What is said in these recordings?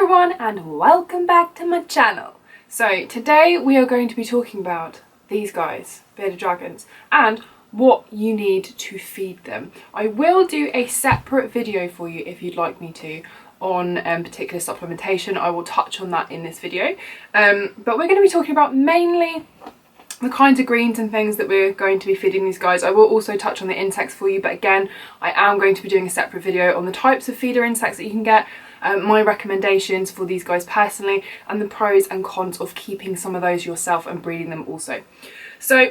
everyone and welcome back to my channel. So today we are going to be talking about these guys, bearded dragons, and what you need to feed them. I will do a separate video for you if you'd like me to on particular supplementation. I will touch on that in this video, but we're going to be talking about mainly the kinds of greens and things that we're going to be feeding these guys. I will also touch on the insects for you, but again, I am going to be doing a separate video on the types of feeder insects that you can get, my recommendations for these guys personally, and the pros and cons of keeping some of those yourself and breeding them also. So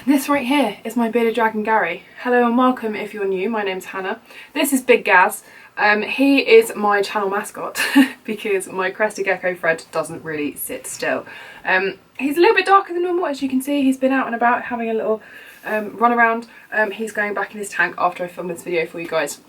this right here is my bearded dragon Gary. Hello and welcome if you're new. My name's Hannah. This is Big Gaz. He is my channel mascot because my crested gecko Fred doesn't really sit still. He's a little bit darker than normal, as you can see. He's been out and about having a little run around. He's going back in his tank after I filmed this video for you guys.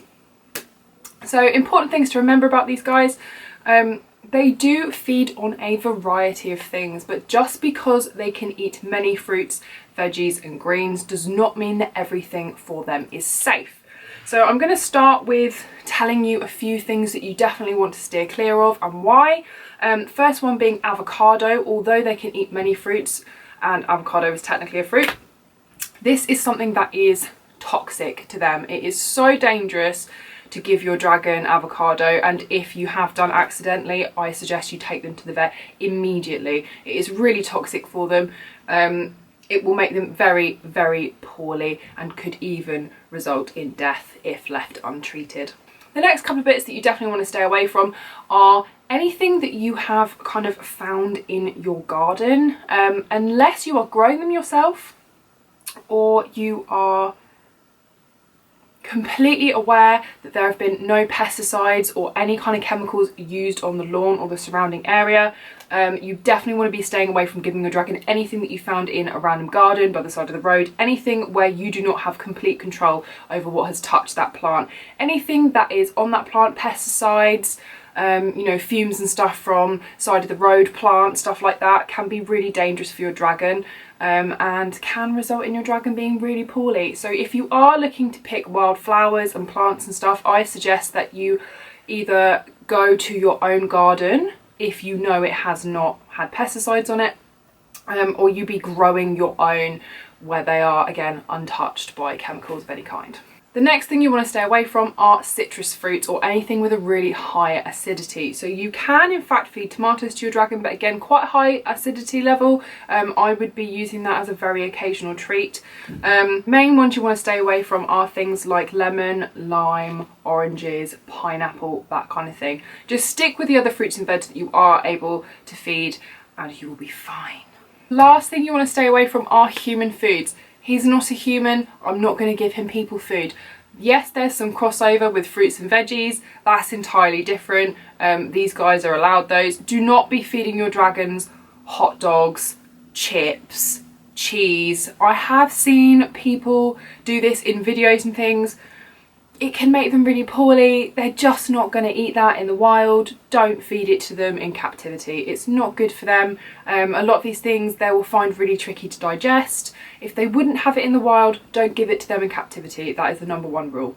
So important things to remember about these guys. They do feed on a variety of things, but just because they can eat many fruits, veggies and greens does not mean that everything for them is safe. So I'm going to start with telling you a few things that you definitely want to steer clear of and why. First one being avocado. Although they can eat many fruits, and avocado is technically a fruit, this is something that is toxic to them. It is so dangerous to give your dragon avocado, and if you have done accidentally, I suggest you take them to the vet immediately. It is really toxic for them. It will make them very, very poorly and could even result in death if left untreated. The next couple of bits that you definitely want to stay away from are anything that you have kind of found in your garden, unless you are growing them yourself or you are completely aware that there have been no pesticides or any kind of chemicals used on the lawn or the surrounding area. You definitely want to be staying away from giving your dragon anything that you found in a random garden, by the side of the road, anything where you do not have complete control over what has touched that plant. Anything that is on that plant, pesticides, you know, fumes and stuff from side of the road plant, stuff like that can be really dangerous for your dragon, and can result in your dragon being really poorly. So if you are looking to pick wild flowers and plants and stuff, I suggest that you either go to your own garden if you know it has not had pesticides on it, or you be growing your own where they are, again, untouched by chemicals of any kind. The next thing you want to stay away from are citrus fruits or anything with a really high acidity. So you can in fact feed tomatoes to your dragon, but again, quite high acidity level. I would be using that as a very occasional treat. Main ones you want to stay away from are things like lemon, lime, oranges, pineapple, that kind of thing. Just stick with the other fruits and veg that you are able to feed and you will be fine. Last thing you want to stay away from are human foods. He's not a human. I'm not going to give him people food. Yes, there's some crossover with fruits and veggies. That's entirely different. These guys are allowed those. Do not be feeding your dragons hot dogs, chips, cheese. I have seen people do this in videos and things. It can make them really poorly. They're just not going to eat that in the wild. Don't feed it to them in captivity. It's not good for them. A lot of these things they will find really tricky to digest. If they wouldn't have it in the wild, don't give it to them in captivity. That is the #1 rule.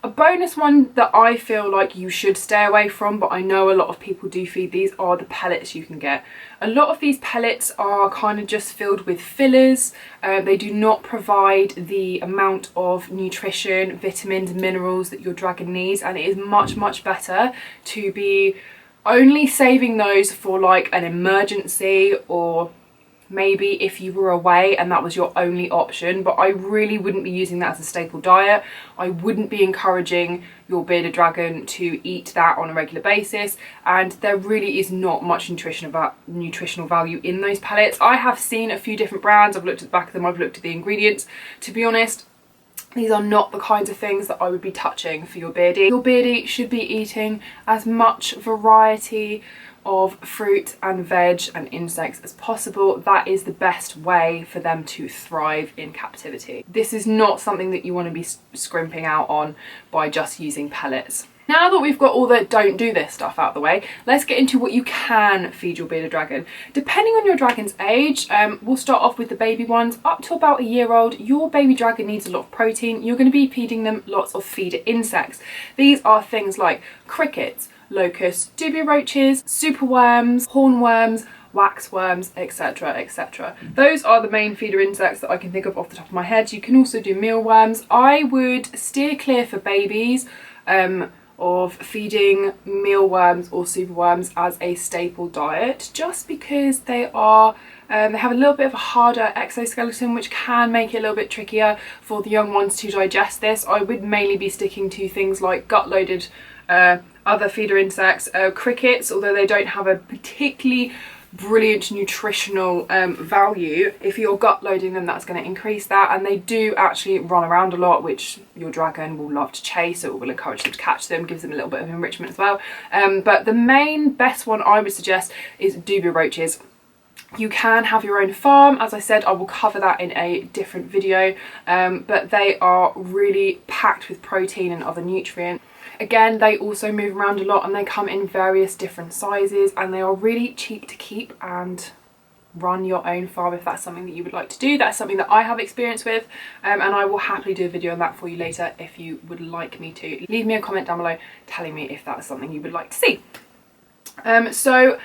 A bonus one that I feel like you should stay away from, but I know a lot of people do feed these, are the pellets you can get. A lot of these pellets are kind of just filled with fillers. They do not provide the amount of nutrition, vitamins, minerals that your dragon needs, and it is much, much better to be only saving those for like an emergency, or maybe if you were away and that was your only option, but I really wouldn't be using that as a staple diet. I wouldn't be encouraging your bearded dragon to eat that on a regular basis, and there really is not much nutritional value in those pellets. I have seen a few different brands. I've looked at the back of them, I've looked at the ingredients. To be honest, these are not the kinds of things that I would be touching for your beardie. Your beardie should be eating as much variety of fruit and veg and insects as possible. That is the best way for them to thrive in captivity. This is not something that you want to be scrimping out on by just using pellets. Now that we've got all the don't do this stuff out of the way, let's get into what you can feed your bearded dragon. Depending on your dragon's age, we'll start off with the baby ones. Up to about a year old, your baby dragon needs a lot of protein. You're going to be feeding them lots of feeder insects. These are things like crickets, locusts, dubia roaches, superworms, hornworms, waxworms, etc, etc. Those are the main feeder insects that I can think of off the top of my head. You can also do mealworms. I would steer clear for babies of feeding mealworms or superworms as a staple diet, just because they are they have a little bit of a harder exoskeleton, which can make it a little bit trickier for the young ones to digest this. I would mainly be sticking to things like gut-loaded other feeder insects, crickets, although they don't have a particularly brilliant nutritional value. If you're gut loading them, that's going to increase that, and they do actually run around a lot, which your dragon will love to chase, so it will encourage them to catch them, gives them a little bit of enrichment as well. But the main best one I would suggest is dubia roaches. You can have your own farm. As I said, I will cover that in a different video, but they are really packed with protein and other nutrients. Again, they also move around a lot, and they come in various different sizes, and they are really cheap to keep and run your own farm if that's something that you would like to do. That's something that I have experience with, and I will happily do a video on that for you later if you would like me to. Leave me a comment down below telling me if that's something you would like to see. So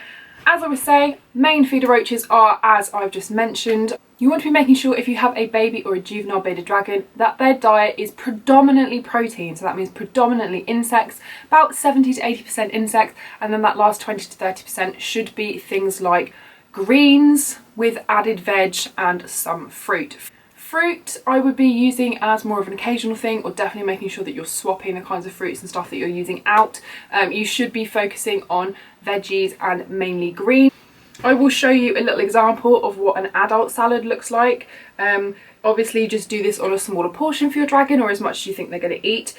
as I was saying, main feeder roaches are, as I've just mentioned. You want to be making sure if you have a baby or a juvenile bearded dragon that their diet is predominantly protein, so that means predominantly insects, about 70 to 80% insects, and then that last 20 to 30% should be things like greens with added veg and some fruit. Fruit I would be using as more of an occasional thing, or definitely making sure that you're swapping the kinds of fruits and stuff that you're using out. You should be focusing on veggies and mainly green. I will show you a little example of what an adult salad looks like. Obviously just do this on a smaller portion for your dragon, or as much as you think they're going to eat.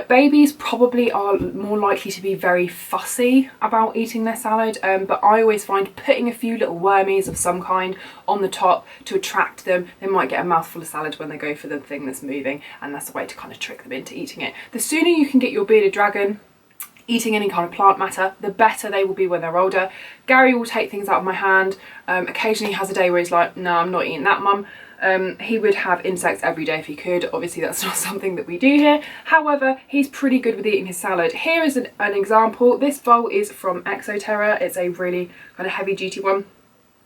Babies probably are more likely to be very fussy about eating their salad, but I always find putting a few little wormies of some kind on the top to attract them. They might get a mouthful of salad when they go for the thing that's moving, and that's a way to kind of trick them into eating it. The sooner you can get your bearded dragon eating any kind of plant matter, the better they will be when they're older. Gary will take things out of my hand. Occasionally he has a day where he's like, no, I'm not eating that, mum. He would have insects every day if he could. Obviously that's not something that we do here. However, he's pretty good with eating his salad. Here is an example. This bowl is from Exoterra. It's a really kind of heavy duty one.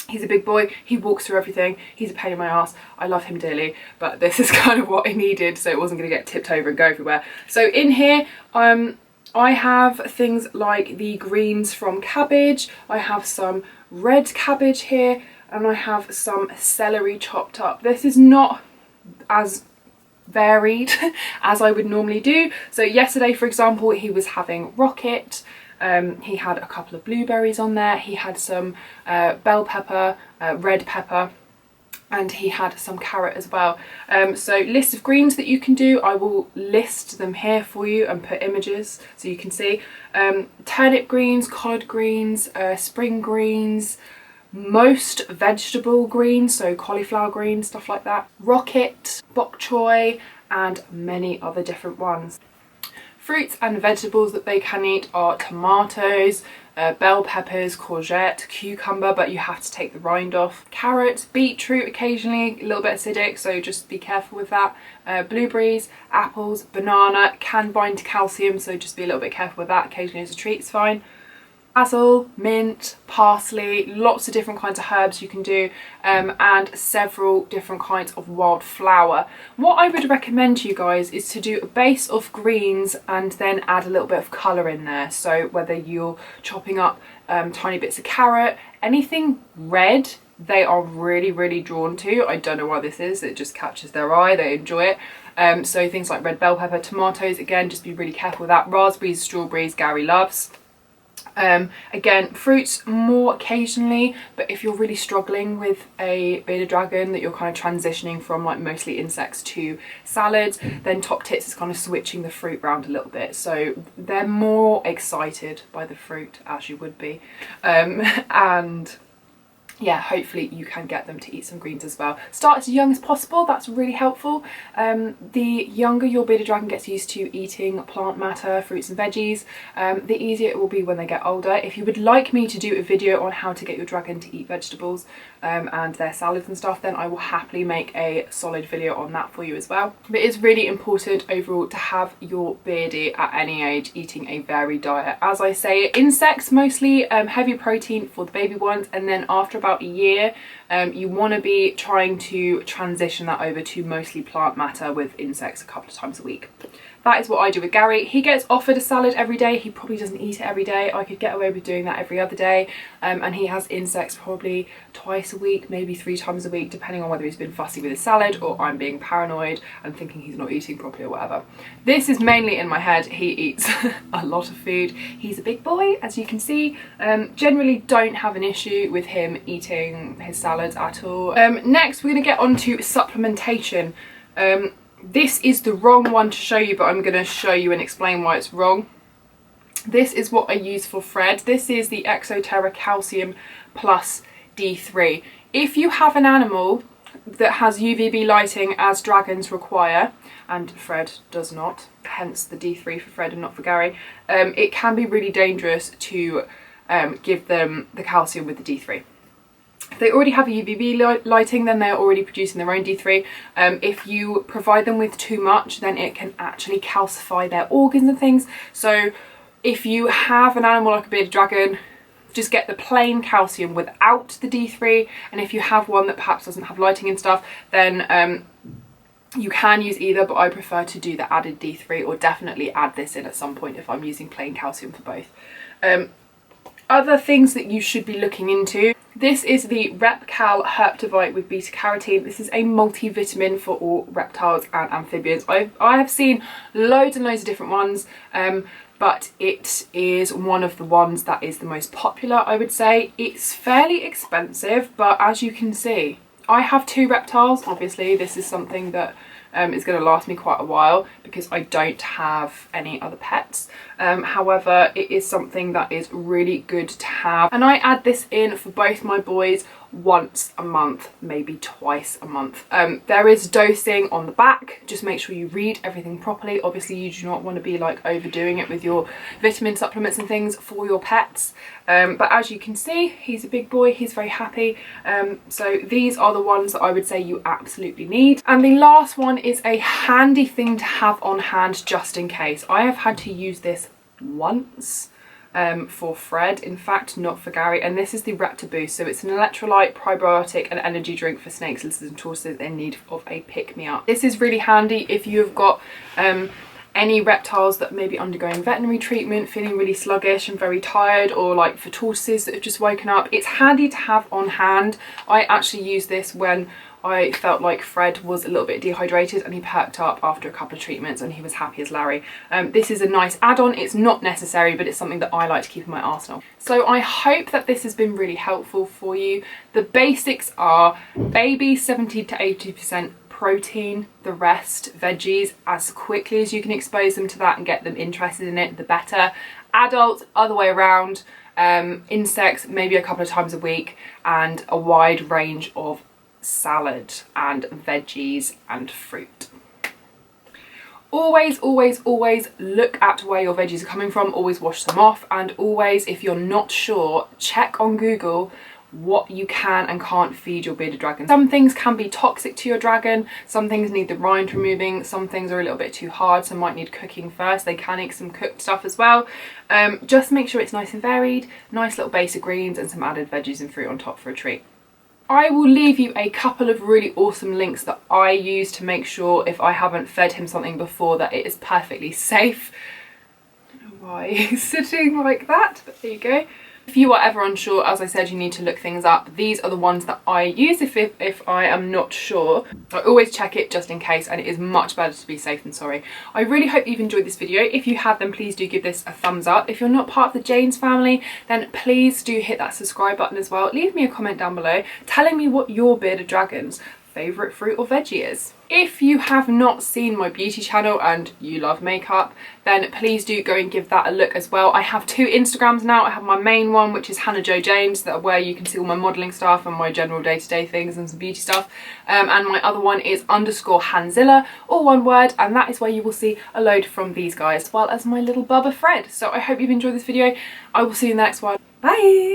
He's a big boy, he walks through everything, he's a pain in my ass. I love him dearly, but this is kind of what I needed, so it wasn't going to get tipped over and go everywhere. So in here, I have things like the greens from cabbage, I have some red cabbage here, and I have some celery chopped up. This is not as varied as I would normally do. So yesterday, for example, he was having rocket. He had a couple of blueberries on there, he had some bell pepper, red pepper, and he had some carrot as well. So list of greens that you can do, I will list them here for you and put images so you can see. Turnip greens, collard greens, spring greens, most vegetable greens, so cauliflower greens, stuff like that, rocket, bok choy, and many other different ones. Fruits and vegetables that they can eat are tomatoes, bell peppers, courgette, cucumber, but you have to take the rind off, carrot, beetroot, occasionally a little bit acidic, so just be careful with that, blueberries, apples, banana, can bind to calcium, so just be a little bit careful with that. Occasionally as a treat is fine. Basil, mint, parsley, lots of different kinds of herbs you can do, and several different kinds of wildflower. What I would recommend to you guys is to do a base of greens and then add a little bit of colour in there. So whether you're chopping up tiny bits of carrot, anything red, they are really drawn to. I don't know why this is, it just catches their eye, they enjoy it. So things like red bell pepper, tomatoes, again, just be really careful with that. Raspberries, strawberries, Gary loves. Again, fruits more occasionally, but if you're really struggling with a bearded dragon that you're kind of transitioning from like mostly insects to salads, then Top Tits is kind of switching the fruit around a little bit, so they're more excited by the fruit, as you would be, and yeah, hopefully you can get them to eat some greens as well. Start as young as possible, that's really helpful. The younger your bearded dragon gets used to eating plant matter, fruits and veggies, the easier it will be when they get older. If you would like me to do a video on how to get your dragon to eat vegetables and their salads and stuff, then I will happily make a solid video on that for you as well. But it's really important overall to have your beardie at any age eating a varied diet. As I say, insects mostly, heavy protein for the baby ones, and then after about a year you want to be trying to transition that over to mostly plant matter with insects a couple of times a week. That is what I do with Gary. He gets offered a salad every day. He probably doesn't eat it every day. I could get away with doing that every other day. And he has insects probably twice a week, maybe 3 times a week, depending on whether he's been fussy with his salad or I'm being paranoid and thinking he's not eating properly or whatever. This is mainly in my head. He eats a lot of food. He's a big boy, as you can see. Generally don't have an issue with him eating his salads at all. Next, we're going to get on to supplementation. This is the wrong one to show you, but I'm going to show you and explain why it's wrong. This is what I use for Fred. This is the Exoterra Calcium Plus D3. If you have an animal that has UVB lighting as dragons require, and Fred does not, hence the D3 for Fred and not for Gary, it can be really dangerous to give them the calcium with the D3. If they already have a UVB lighting, then they're already producing their own D3. If you provide them with too much, then it can actually calcify their organs and things. So if you have an animal like a bearded dragon, just get the plain calcium without the D3. And if you have one that perhaps doesn't have lighting and stuff, then you can use either, but I prefer to do the added D3, or definitely add this in at some point if I'm using plain calcium for both. Other things that you should be looking into. This is the Repcal Herptivite with beta carotene. This is a multivitamin for all reptiles and amphibians. I have seen loads and loads of different ones, but it is one of the ones that is the most popular, I would say. It's fairly expensive, but as you can see, I have 2 reptiles. Obviously, this is something that is going to last me quite a while because I don't have any other pets. However, it is something that is really good to have, and I add this in for both my boys once a month, maybe twice a month. There is dosing on the back. Just make sure you read everything properly. Obviously, you do not want to be like overdoing it with your vitamin supplements and things for your pets. But as you can see, he's a big boy, he's very happy. So these are the ones that I would say you absolutely need. And the last one is a handy thing to have on hand just in case. I have had to use this once for Fred, in fact not for Gary, and this is the Repta Boost. So it's an electrolyte, probiotic and energy drink for snakes, lizards and tortoises in need of a pick-me-up. This is really handy if you've got any reptiles that may be undergoing veterinary treatment, feeling really sluggish and very tired, or like for tortoises that have just woken up. It's handy to have on hand. I actually used this when I felt like Fred was a little bit dehydrated and he perked up after a couple of treatments and he was happy as Larry. This is a nice add-on. It's not necessary, but it's something that I like to keep in my arsenal. So I hope that this has been really helpful for you. The basics are baby 70 to 80% protein, the rest veggies. As quickly as you can expose them to that and get them interested in it, the better. Adults, other way around. Insects, maybe a couple of times a week, and a wide range of salad and veggies and fruit. Always, always, always look at where your veggies are coming from. Always wash them off, and always, if you're not sure, check on Google what you can and can't feed your bearded dragon. Some things can be toxic to your dragon, some things need the rind removing, some things are a little bit too hard, some might need cooking first. They can eat some cooked stuff as well. Just make sure it's nice and varied, nice little basic greens and some added veggies and fruit on top for a treat. I will leave you a couple of really awesome links that I use to make sure, if I haven't fed him something before, that it is perfectly safe. I don't know why he's sitting like that, but there you go. If you are ever unsure, as I said, you need to look things up. These are the ones that I use if I am not sure. I always check it just in case, and it is much better to be safe than sorry. I really hope you've enjoyed this video. If you have, then please do give this a thumbs up. If you're not part of the Jane's family, then please do hit that subscribe button as well. Leave me a comment down below telling me what your bearded dragon's favourite fruit or veggie is. If you have not seen my beauty channel and you love makeup, then please do go and give that a look as well. I have 2 Instagrams now. I have my main one, which is Hannah Jo James, that where you can see all my modelling stuff and my general day-to-day things and some beauty stuff. And my other one is _HanZilla, all one word, and that is where you will see a load from these guys, as well as my little Bubba Fred. So I hope you've enjoyed this video. I will see you in the next one. Bye!